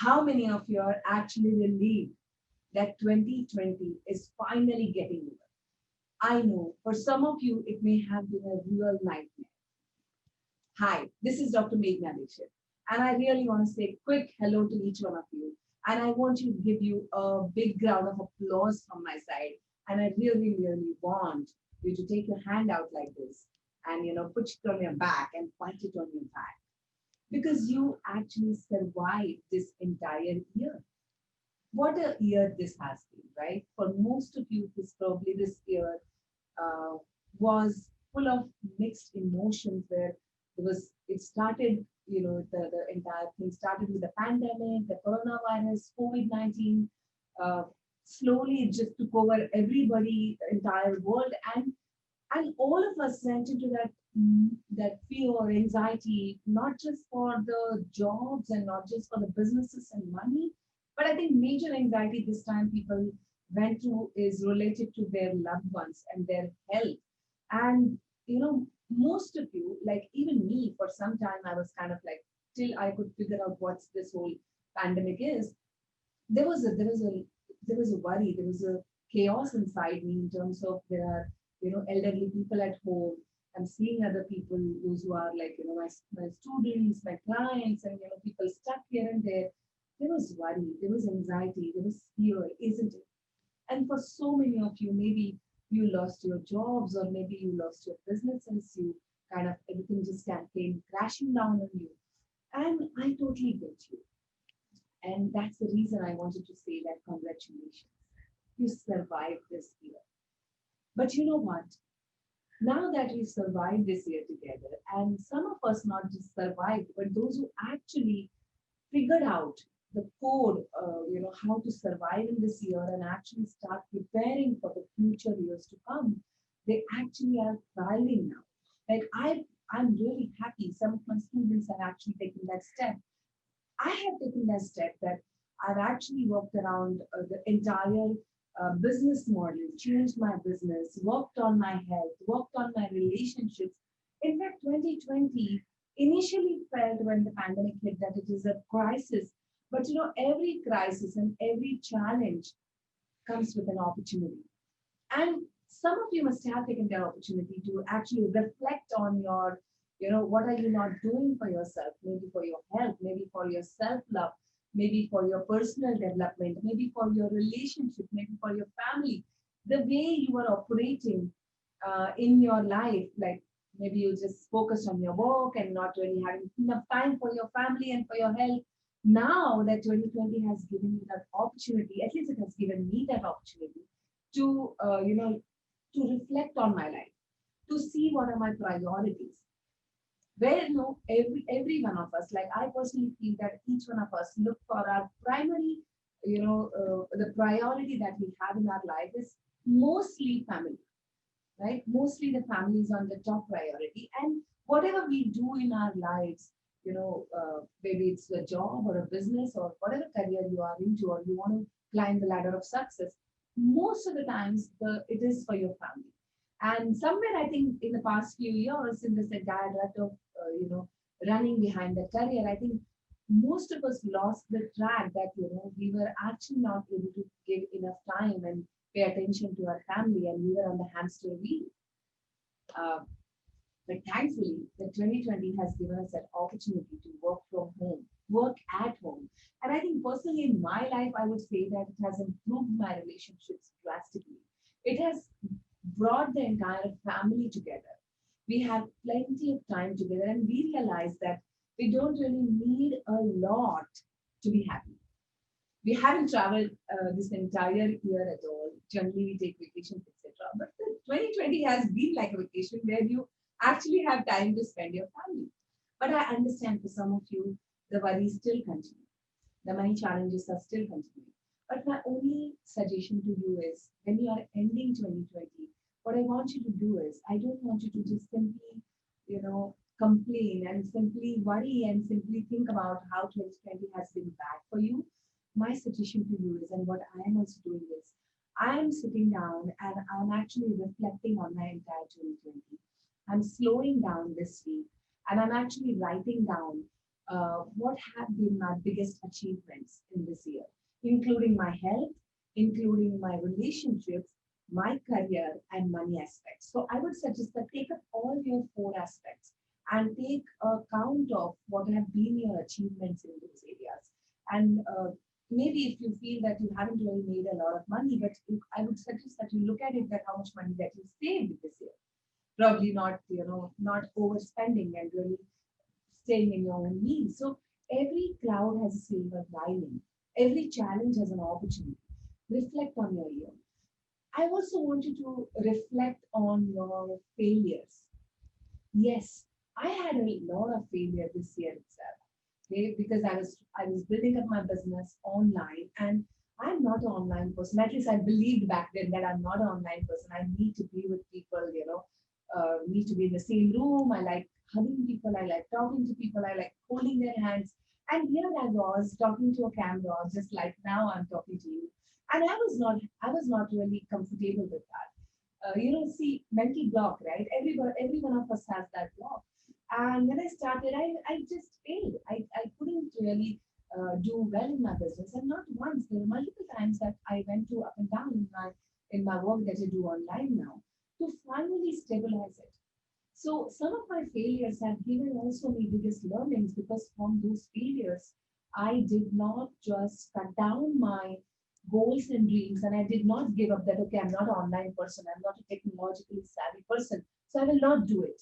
How many of you are actually relieved that 2020 is finally getting over? I know for some of you, it may have been a real nightmare. Hi, this is Dr. Meghna Dixit, and I really want to say a quick hello to each one of you. And I want to give you a big round of applause from my side. And I really, really want you to take your hand out like this and put it on your back and point it on your back because you actually survived this entire year. What a year this has been, right? For most of you, this year uh, was full of mixed emotions where it started, the entire thing started with the pandemic, the coronavirus, COVID-19. Uh, Slowly it just took over everybody, the entire world, and all of us went into that fear or anxiety, not just for the jobs and not just for the businesses and money, but I think major anxiety this time people went through is related to their loved ones and their health. And most of you, like even me, for some time I was kind of like, till I could figure out what's this whole pandemic is, there was a there was a there was a worry, there was a chaos inside me in terms of there are elderly people at home. I'm seeing other people, those who are like my students, my clients, and people stuck here and there. There was worry, there was anxiety, there was fear, isn't it? And for so many of you, maybe you lost your jobs or maybe you lost your businesses, you kind of everything just came crashing down on you. And I totally get you. And that's the reason I wanted to say that congratulations. You survived this year. But you know what? Now that we survived this year together, and some of us not just survived, but those who actually figured out the code, how to survive in this year and actually start preparing for the future years to come, they actually are thriving now. Like I'm really happy. Some of my students are actually taking that step. I have taken that step that I've actually worked around the entire business model, changed my business, worked on my health, worked on my relationships. In fact, 2020 initially felt when the pandemic hit that it is a crisis. But every crisis and every challenge comes with an opportunity. And some of you must have taken the opportunity to actually reflect on your, what are you not doing for yourself? Maybe for your health, maybe for your self love, maybe for your personal development, maybe for your relationship, maybe for your family. The way you are operating in your life, like maybe you just focus on your work and not really having enough time for your family and for your health. Now that 2020 has given you that opportunity, at least it has given me that opportunity to to reflect on my life, to see what are my priorities. Where every one of us, like I personally feel that each one of us look for our primary, the priority that we have in our life is mostly family, right? Mostly the family is on the top priority, and whatever we do in our lives, maybe it's a job or a business or whatever career you are into, or you want to climb the ladder of success, most of the times it is for your family. And somewhere I think in the past few years, in this entire rut of running behind the career, I think most of us lost the track that we were actually not able to give enough time and pay attention to our family, and we were on the hamster wheel. Uh, but thankfully, the 2020 has given us that opportunity to work from home, work at home. And I think personally in my life, I would say that it has improved my relationships drastically. It has brought the entire family together. We have plenty of time together, and we realize that we don't really need a lot to be happy. We haven't traveled this entire year at all. Generally, we take vacations, etc. But the 2020 has been like a vacation where you actually have time to spend your family. But I understand for some of you, the worries still continue. The money challenges are still continuing. But my only suggestion to you is when you are ending 2020, what I want you to do is I don't want you to just simply, complain and simply worry and simply think about how 2020 has been bad for you. My suggestion to you is, and what I am also doing is, I am sitting down and I'm actually reflecting on my entire 2020. I'm slowing down this week and I'm actually writing down what have been my biggest achievements in this year, including my health, including my relationships, my career, and money aspects. So I would suggest that take up all your four aspects and take account of what have been your achievements in those areas. And maybe if you feel that you haven't really made a lot of money, but I would suggest that you look at it that how much money that you saved this year. Probably not, not overspending and really staying in your own means. So every cloud has a silver lining. Every challenge has an opportunity. Reflect on your year. I also want you to reflect on your failures. Yes, I had a lot of failure this year itself. Okay, because I was building up my business online, and I'm not an online person. At least I believed back then that I'm not an online person. I need to be with people, need to be in the same room. I like hugging people. I like talking to people. I like holding their hands. And here I was talking to a camera, just like now I'm talking to you. And I was not really comfortable with that. See, mental block, right? Every one of us has that block. And when I started, I just failed. I couldn't really do well in my business. And not once, there were multiple times that I went to up and down in my work that I do online now to finally stabilize it. So some of my failures have given also me biggest learnings because from those failures, I did not just cut down my goals and dreams, and I did not give up that okay, I'm not an online person, I'm not a technologically savvy person, so I will not do it.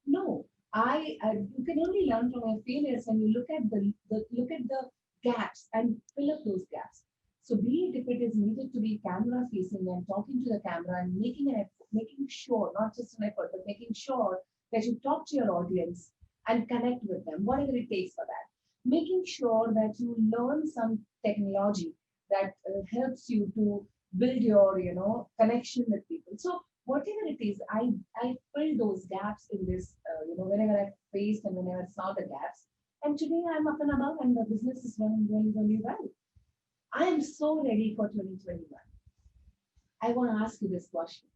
No, I you can only learn from your failures and you look at the look at the gaps and fill up those gaps. So be it if it is needed to be camera facing and talking to the camera and making an effort, making sure, not just an effort, but making sure that you talk to your audience and connect with them, whatever it takes for that. Making sure that you learn some technology that helps you to build your, connection with people. So whatever it is, I filled those gaps in this, whenever I faced and whenever I saw the gaps. And today I'm up and above and the business is running really, really well. I am so ready for 2021. I want to ask you this question.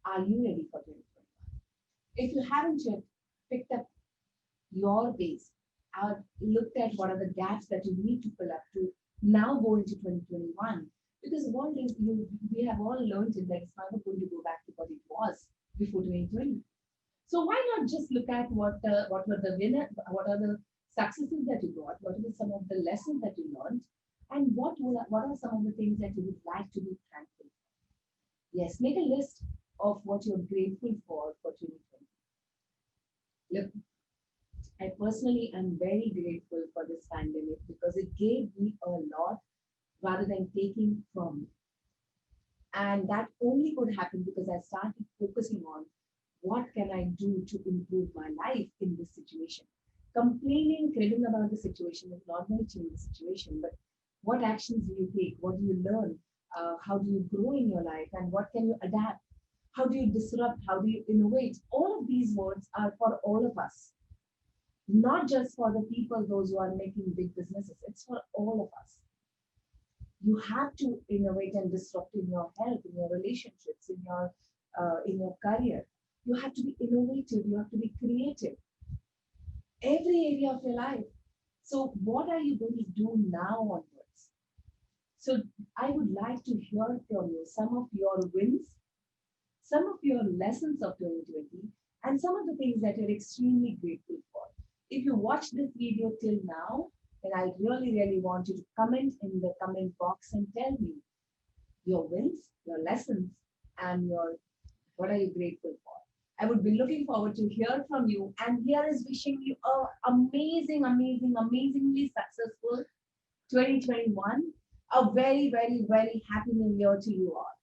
Are you ready for 2021? If you haven't yet picked up your base, looked at what are the gaps that you need to fill up to now go into 2021. Because one is we have all learned it that it's never going to go back to what it was before 2020. So why not just look at what were the winner, what are the successes that you got, what are some of the lessons that you learned, and what are some of the things that you would like to be thankful for? Yes, make a list of what you're grateful for 2020. Look, I personally am very grateful for this pandemic because it gave me a lot rather than taking from me. And that only could happen because I started focusing on what can I do to improve my life in this situation. Complaining, cribbing about the situation is not going to change the situation, but what actions do you take? What do you learn? How do you grow in your life? And what can you adapt? How do you disrupt? How do you innovate? All of these words are for all of us, not just for the people, those who are making big businesses. It's for all of us. You have to innovate and disrupt in your health, in your relationships, in your career. You have to be innovative. You have to be creative. Every area of your life. So, what are you going to do now onwards? So, I would like to hear from you some of your wins, some of your lessons of 2020, and some of the things that you're extremely grateful for. If you watch this video till now, then I really, really want you to comment in the comment box and tell me your wins, your lessons, and your what are you grateful for. I would be looking forward to hear from you. And here is wishing you a amazing, amazing, amazingly successful 2021. A very, very, very happy new year to you all.